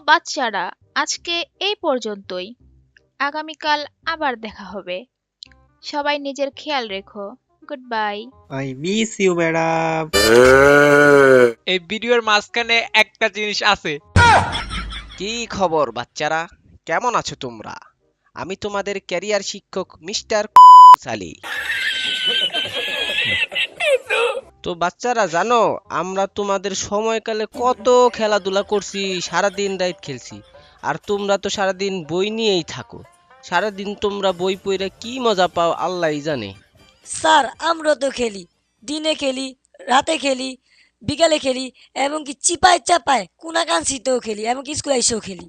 বাচ্চারা, আজকে এই পর্যন্তই। আগামীকাল আবার দেখা হবে। সবাই নিজের খেয়াল রেখো। Good bye. I miss you madam. এই ভিডিওর মাঝখানে একটা জিনিস আছে। কি খবর বাচ্চারা, কেমন আছো তোমরা? আমি তোমাদের ক্যারিয়ার শিক্ষক মিস্টার সালি। তো বাচ্চারা জানো, আমরা তোমাদের সময়কালে কত খেলাধুলা করছি, সারাদিন রাত খেলছি। আর তোমরা তো সারাদিন বই নিয়েই থাকো। সারাদিন তোমরা বই পড়ে কি মজা পাও আল্লাহই জানে। স্যার আমরা তো খেলি, দিনে খেলি, রাতে খেলি, বিকালে খেলি, এবং কি চিপায় চাপায় কোনাকাঞ্চিতেও খেলি, এবং কি স্কুলে এসেও খেলি।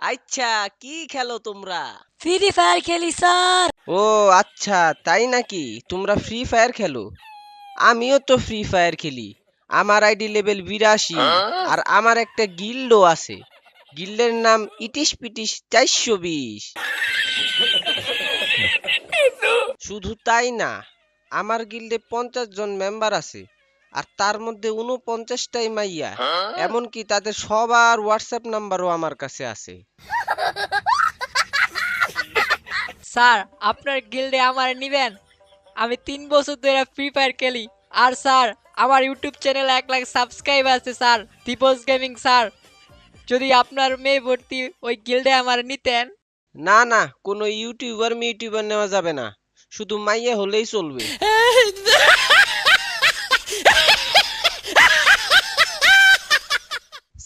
আচ্ছা, কি খেলো তোমরা? ফ্রি ফায়ার খেলি স্যার। ও আচ্ছা, তাই নাকি? তোমরা ফ্রি ফায়ার খেলো? আমিও তো ফ্রি ফায়ার খেলি। আমার আইডি লেভেল 82, আর আমার একটা গিল্ডও আছে। গিল্ডের নাম ইটিশ পিটিশ 420। শুধু তাই না, আমার গিল্ডে 50 জন মেম্বার আছে, আর তার মধ্যে 49টাই মাইয়া। এমনকি তাদের সবার হোয়াটসঅ্যাপ নাম্বারও আমার কাছে আছে। স্যার আপনার গিল্ডে আমার নিবেন? আমি 3 বছর ধরে ফ্রি ফায়ার খেলি। আর স্যার আমার ইউটিউব চ্যানেলে 1 লাখ সাবস্ক্রাইব আছে স্যার, দীপস গেমিং স্যার। যদি আপনার মেয়ে ভর্তি ওই গিল্ডে আমার নিতেন। না না, কোনো ইউটিউবার নেওয়া যাবে না, শুধু মাইয়া হলেই চলবে।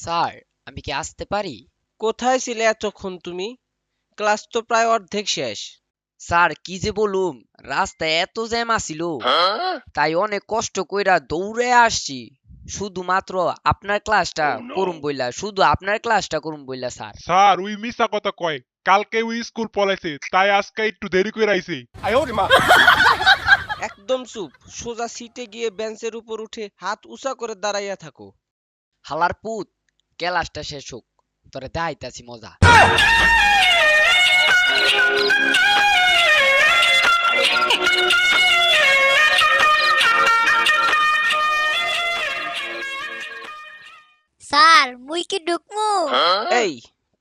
স্যার আমি কি আসতে পারি? কোথায় ছিলে এতক্ষণ তুমি? ক্লাস তো প্রায় অর্ধেক শেষ। স্যার কি যে বলুম, রাস্তায় এত জ্যাম আছিল, তাই অনেক কষ্ট কইরা দৌড়ে আসছি শুধুমাত্র আপনার ক্লাসটা করুম বইলা, শুধু আপনার ক্লাসটা করুম বইলা স্যার। স্যার ওই মিছা কথা কয়, কালকে ওই স্কুল পলাইছে, তাই আজকে একটু দেরি করে আইছে। একদম চুপ, সোজা সিটে গিয়ে বেঞ্চের উপর উঠে হাত উঁচা করে দাঁড়াইয়া থাকো। হালার পুত, ক্লাসটা শেষ হোক, তোরে দেখাইতাছি মজা। স্যার মুই কি ঢুকমু? এই,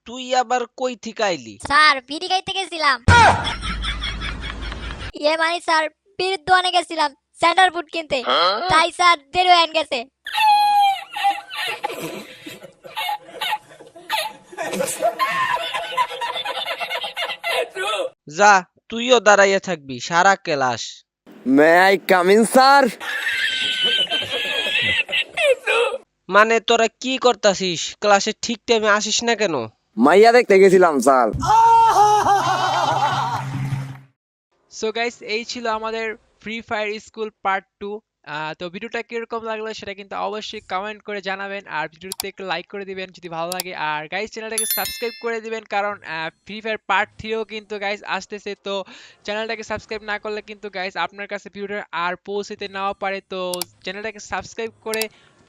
তুই আবার কই থেকে আইলি? স্যার বিড়ি খাইতে গেছিলাম। মানে স্যার বিড়ির দোকানে গেছিলাম স্যান্ডাল ফুড কিনতে, তাই স্যার দেরি হয়ে গেছে। যা, তুইও দাঁড়াইয়া থাকবি সারা class. May I come in sir? মানে তোরা কি করতাছিস? ক্লাসে ঠিক টাইমে আসিস না কেন? মাইয়া দেখতে গেছিলাম স্যার। সো গাইস, এই ছিল আমাদের ফ্রি ফায়ার স্কুল পার্ট 2। তো ভিডিওটা কিরকম লাগলো সেটা কিন্তু অবশ্যই কমেন্ট করে জানাবেন, আর ভিডিওতে একটা লাইক করে দিবেন যদি ভালো লাগে। আর গাইস চ্যানেলটাকে সাবস্ক্রাইব করে দিবেন, কারণ ফ্রি ফায়ার পার্ট 3ও কিন্তু গাইস আসতেছে। তো চ্যানেলটাকে সাবস্ক্রাইব না করলে কিন্তু গাইস আপনার কাছে ভিডিওটা আর পৌঁছতে নাও পারে। তো চ্যানেলটাকে সাবস্ক্রাইব করে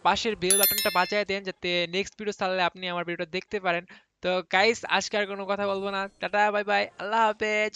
পাশের বেল বাটনটা বাজায় দেন, যাতে নেক্সট ভিডিও ছাড়লে আপনি আমার ভিডিওটা দেখতে পারেন। তো গাইস আজকে আর কোনো কথা বলবো না, টাটা বাই বাই, আল্লাহ হাফেজ।